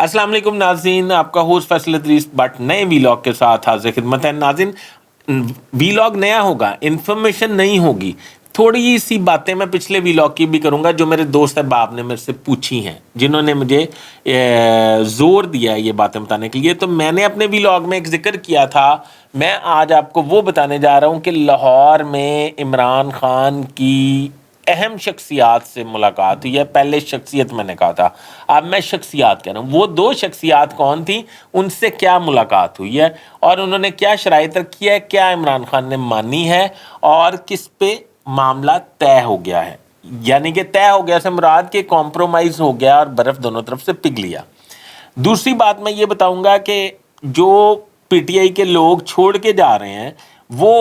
अस्सलाम वालेकुम नाज़रीन, आपका होस्ट फैसल इदरीस बट नए वीलॉग के साथ हाजिर खिदमत है। नाज़रीन, वीलॉग नया होगा, इन्फॉर्मेशन नहीं होगी, थोड़ी सी बातें मैं पिछले वीलॉग की भी करूंगा जो मेरे दोस्त अहबाब ने मेरे से पूछी हैं, जिन्होंने मुझे ज़ोर दिया है ये बातें बताने के लिए। तो मैंने अपने वीलॉग में एक जिक्र किया था, मैं आज आपको वो बताने जा रहा हूँ कि लाहौर में इमरान खान की अहम शख्सियात से मुलाकात हुई है। पहले शख्सियत मैंने कहा था, अब मैं शख्सियात कह रहा हूँ। वो दो शख्सियात कौन थी, उनसे क्या मुलाकात हुई है और उन्होंने क्या शराइत रखी है, क्या इमरान खान ने मानी है और किस पे मामला तय हो गया है। यानी कि तय हो गया से मुराद के कॉम्प्रोमाइज़ हो गया और बर्फ़ दोनों तरफ से पिघल गया। दूसरी बात मैं ये बताऊंगा कि जो पीटीआई के लोग छोड़ के जा रहे हैं वो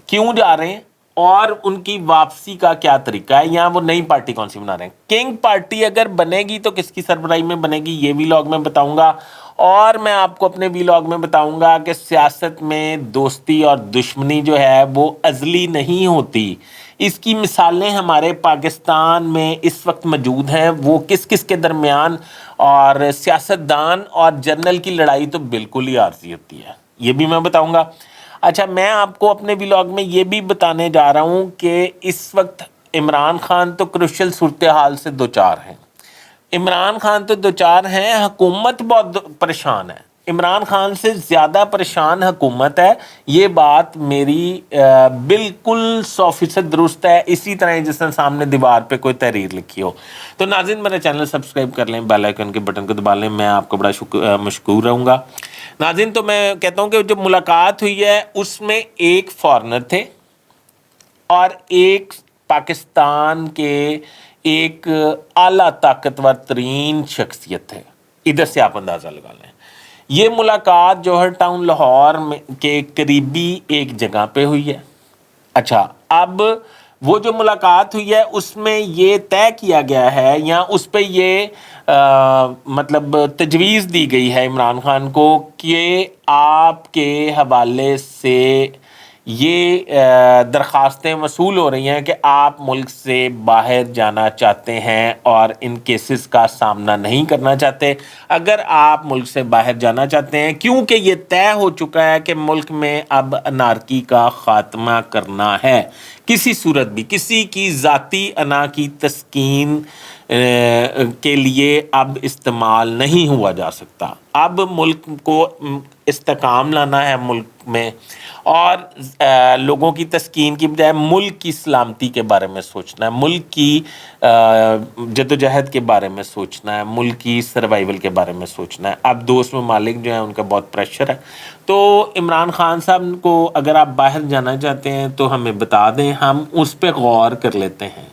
क्यों जा रहे हैं और उनकी वापसी का क्या तरीका है, या वो नई पार्टी कौन सी बना रहे हैं। किंग पार्टी अगर बनेगी तो किसकी सरबराही में बनेगी, ये व्लॉग में बताऊंगा। और मैं आपको अपने व्लॉग में बताऊंगा कि सियासत में दोस्ती और दुश्मनी जो है वो अज़ली नहीं होती। इसकी मिसालें हमारे पाकिस्तान में इस वक्त मौजूद हैं, वो किस किस के दरमियान। और सियासतदान और जनरल की लड़ाई तो बिल्कुल ही आर्जी होती है, ये भी मैं बताऊंगा। अच्छा, मैं आपको अपने व्लॉग में ये भी बताने जा रहा हूँ कि इस वक्त इमरान खान तो क्रुशियल सूरत हाल से दो चार हैं। इमरान खान तो दो चार हैं, हुकूमत बहुत परेशान है। इमरान खान से ज़्यादा परेशान हुकूमत है, ये बात मेरी बिल्कुल 100% दुरुस्त है। इसी तरह जिसने सामने दीवार पे कोई तहरीर लिखी हो। तो नाज़रीन, मेरा चैनल सब्सक्राइब कर लें, बेल आइकन के बटन को दबा लें, मैं आपको बड़ा मशकूर रहूँगा। नाज़रीन, तो मैं कहता हूँ कि जो मुलाकात हुई है उसमें एक फॉरेनर थे और एक पाकिस्तान के एक आला ताकतवर तरीन शख्सियत है। इधर से आप अंदाज़ा लगा लें। ये मुलाकात जौहर टाउन लाहौर में के करीबी एक जगह पे हुई है। अच्छा, अब वो जो मुलाकात हुई है उसमें ये तय किया गया है या उस पर ये मतलब तजवीज़ दी गई है इमरान खान को कि आपके हवाले से ये दरख्वास्तें वसूल हो रही हैं कि आप मुल्क से बाहर जाना चाहते हैं और इन केसेस का सामना नहीं करना चाहते। अगर आप मुल्क से बाहर जाना चाहते हैं, क्योंकि ये तय हो चुका है कि मुल्क में अब अनारकी का ख़ात्मा करना है, किसी सूरत भी किसी की ज़ाती अना की तस्कीन के लिए अब इस्तेमाल नहीं हुआ जा सकता। अब मुल्क को इस्तेकाम लाना है मुल्क में, और लोगों की तस्कीन की बजाय मुल्क की सलामती के बारे में सोचना है, मुल्क की जदोजहद के बारे में सोचना है, मुल्क की सर्वाइवल के बारे में सोचना है। अब दोस्त ममालिक जो है उनका बहुत प्रेशर है। तो इमरान खान साहब को अगर आप बाहर जाना चाहते हैं तो हमें बता दें, हम उस पर गौर कर लेते हैं।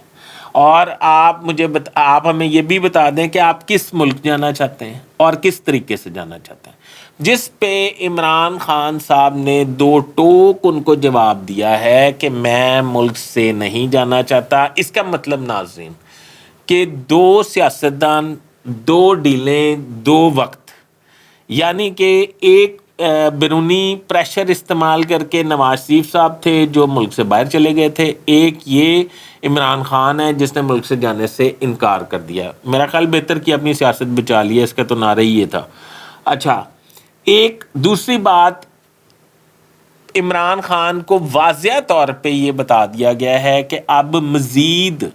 और आप हमें ये भी बता दें कि आप किस मुल्क जाना चाहते हैं और किस तरीके से जाना चाहते हैं। जिस पे इमरान खान साहब ने दो टोक उनको जवाब दिया है कि मैं मुल्क से नहीं जाना चाहता। इसका मतलब नाज़रीन कि दो सियासतदान, दो डीलें, दो वक्त, यानी कि एक बैरूनी प्रेशर इस्तेमाल करके नवाज शरीफ साहब थे जो मुल्क से बाहर चले गए थे, एक ये इमरान खान है जिसने मुल्क से जाने से इनकार कर दिया। मेरा ख्याल बेहतर कि अपनी सियासत बचा ली है, इसका तो नारा ही ये था। अच्छा, एक दूसरी बात, इमरान खान को वाज़िया तौर पे ये बता दिया गया है कि अब मज़ीद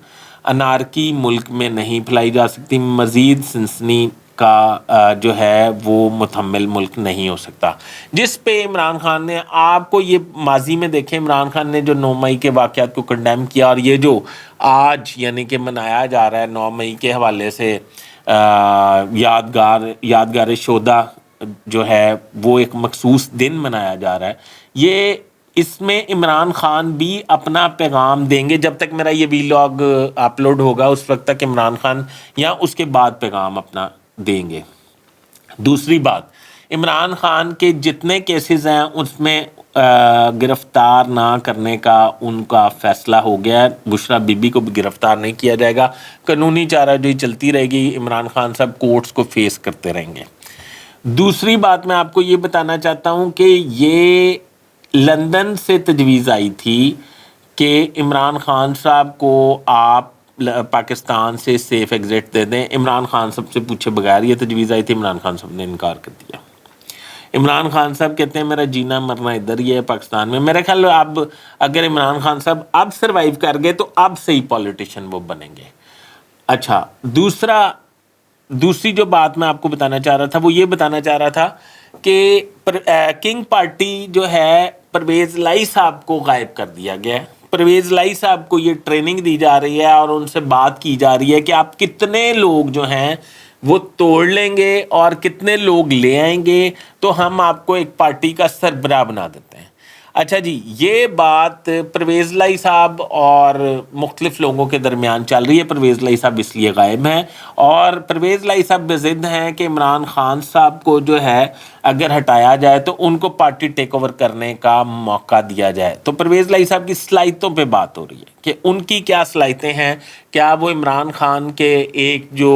अनारकी मुल्क में नहीं फैलाई जा सकती, मज़ीद सनसनी का जो है वो मुतहम्मिल मुल्क नहीं हो सकता। जिस पे इमरान खान ने, आपको ये माजी में देखें, इमरान खान ने जो 9 मई के वाक़यात को कंडेम किया और ये जो आज यानी कि मनाया जा रहा है 9 मई के हवाले से यादगार शोदा जो है वो एक मखसूस दिन मनाया जा रहा है, ये इसमें इमरान खान भी अपना पैगाम देंगे। जब तक मेरा ये वीलॉग अपलोड होगा उस वक्त तक इमरान खान या उसके बाद पैगाम अपना देंगे। दूसरी बात, इमरान खान के जितने केसेस हैं उसमें गिरफ्तार ना करने का उनका फैसला हो गया है। बुशरा बीबी को भी गिरफ्तार नहीं किया जाएगा, कानूनी चाराजोई चलती रहेगी, इमरान खान साहब कोर्ट्स को फेस करते रहेंगे। दूसरी बात मैं आपको ये बताना चाहता हूँ कि ये लंदन से तजवीज़ आई थी कि इमरान खान साहब को आप پاکستان سے سیف ایگزٹ دے دیں. عمران خان صاحب سے پوچھے بغیر یہ تجویز آئی تھی, عمران خان صاحب نے انکار کر دیا. عمران خان صاحب کہتے ہیں میرا جینا مرنا ادھر ہی ہے پاکستان میں. میرا خیال اب اگر عمران خان صاحب اب سروائیو کر گئے تو اب صحیح پولیٹیشین وہ بنیں گے. اچھا, دوسری جو بات میں آپ کو بتانا چاہ رہا تھا وہ یہ بتانا چاہ رہا تھا کہ کنگ پارٹی جو ہے پرویز لائی صاحب کو غائب کر دیا گیا ہے. پرویز لائی صاحب کو یہ ٹریننگ دی جا رہی ہے اور ان سے بات کی جا رہی ہے کہ آپ کتنے لوگ جو ہیں وہ توڑ لیں گے اور کتنے لوگ لے آئیں گے تو ہم آپ کو ایک پارٹی کا سربراہ بنا دیتے ہیں. اچھا جی, یہ بات پرویز لائی صاحب اور مختلف لوگوں کے درمیان چل رہی ہے. پرویز لائی صاحب اس لیے غائب ہیں اور پرویز لائی صاحب بضد ہیں کہ عمران خان صاحب کو جو ہے اگر ہٹایا جائے تو ان کو پارٹی ٹیک اوور کرنے کا موقع دیا جائے. تو پرویز لائی صاحب کی صلاحیتوں پہ بات ہو رہی ہے کہ ان کی کیا صلاحیتیں ہیں. کیا وہ عمران خان کے ایک جو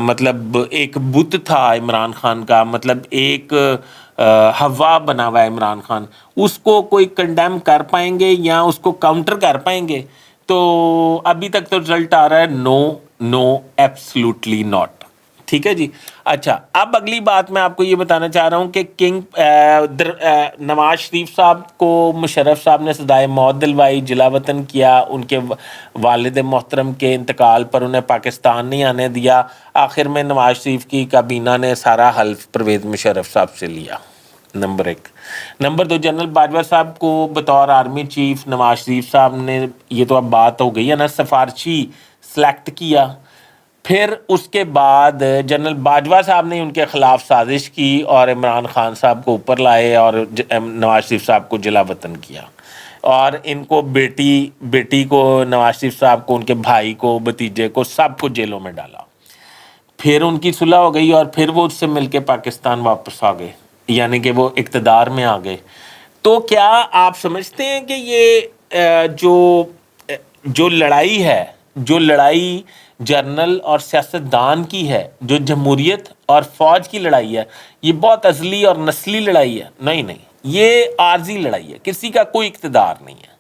مطلب ایک بت تھا عمران خان کا, مطلب ایک ہوا بنا ہوا ہے عمران خان, اس کو کوئی کنڈیم کر پائیں گے یا اس کو کاؤنٹر کر پائیں گے؟ تو ابھی تک تو رزلٹ آ رہا ہے نو ایبسلوٹلی ناٹ. ٹھیک ہے جی. اچھا, اب اگلی بات میں آپ کو یہ بتانا چاہ رہا ہوں کہ نواز شریف صاحب کو مشرف صاحب نے سزائے موت دلوائی, جلا وطن کیا, ان کے والد محترم کے انتقال پر انہیں پاکستان نہیں آنے دیا. آخر میں نواز شریف کی کابینہ نے سارا حلف پرویز مشرف صاحب سے لیا. نمبر 1. نمبر 2, جنرل باجوہ صاحب کو بطور آرمی چیف نواز شریف صاحب نے, یہ تو اب بات ہو گئی ہے نا, سفارشی سلیکٹ کیا. پھر اس کے بعد جنرل باجوہ صاحب نے ان کے خلاف سازش کی اور عمران خان صاحب کو اوپر لائے اور نواز شریف صاحب کو جلا وطن کیا, اور ان کو بیٹی کو, نواز شریف صاحب کو, ان کے بھائی کو, بھتیجے کو, سب کو جیلوں میں ڈالا. پھر ان کی صلح ہو گئی اور پھر وہ اس سے مل کے پاکستان واپس آ گئے, یعنی کہ وہ اقتدار میں آ گئے. تو کیا آپ سمجھتے ہیں کہ یہ جو لڑائی ہے, جو لڑائی جرنل اور سیاستدان کی ہے, جو جمہوریت اور فوج کی لڑائی ہے, یہ بہت ازلی اور نسلی لڑائی ہے؟ نہیں, یہ عارضی لڑائی ہے. کسی کا کوئی اقتدار نہیں ہے.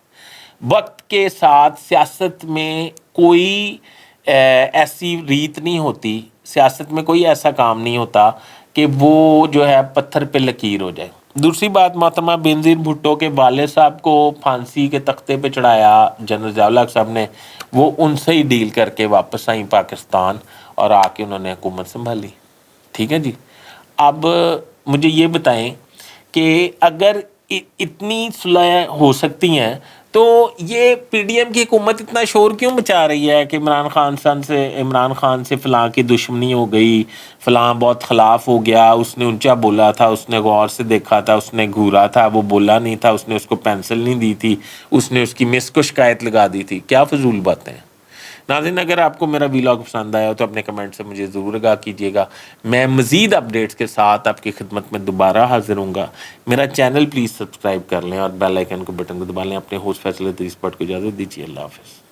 وقت کے ساتھ سیاست میں کوئی ایسی ریت نہیں ہوتی, سیاست میں کوئی ایسا کام نہیں ہوتا کہ وہ جو ہے پتھر پہ لکیر ہو جائے. دوسری بات, محترمہ بینظیر بھٹو کے والد صاحب کو پھانسی کے تختے پہ چڑھایا جنرل ضیاء الحق صاحب نے, وہ ان سے ہی ڈیل کر کے واپس آئیں پاکستان اور آ کے انہوں نے حکومت سنبھالی. ٹھیک ہے جی. اب مجھے یہ بتائیں کہ اگر اتنی صلح ہو سکتی ہیں تو یہ پی ڈی ایم کی حکومت اتنا شور کیوں مچا رہی ہے کہ عمران خان سے فلاں کی دشمنی ہو گئی, فلاں بہت خلاف ہو گیا, اس نے اونچا بولا تھا, اس نے غور سے دیکھا تھا, اس نے گھورا تھا, وہ بولا نہیں تھا, اس نے اس کو پینسل نہیں دی تھی, اس نے اس کی مس کو شکایت لگا دی تھی. کیا فضول باتیں ہیں. ناظرین, اگر آپ کو میرا ویلاگ پسند آیا ہو تو اپنے کمنٹ سے مجھے ضرور آگاہ کیجیے گا. میں مزید اپڈیٹس کے ساتھ آپ کی خدمت میں دوبارہ حاضر ہوں گا. میرا چینل پلیز سبسکرائب کر لیں اور بیل آئیکن کو بٹن کو دبا لیں. اپنے ہوسٹ فیصل ادریس بٹ کو اجازت دیجیے. اللہ حافظ.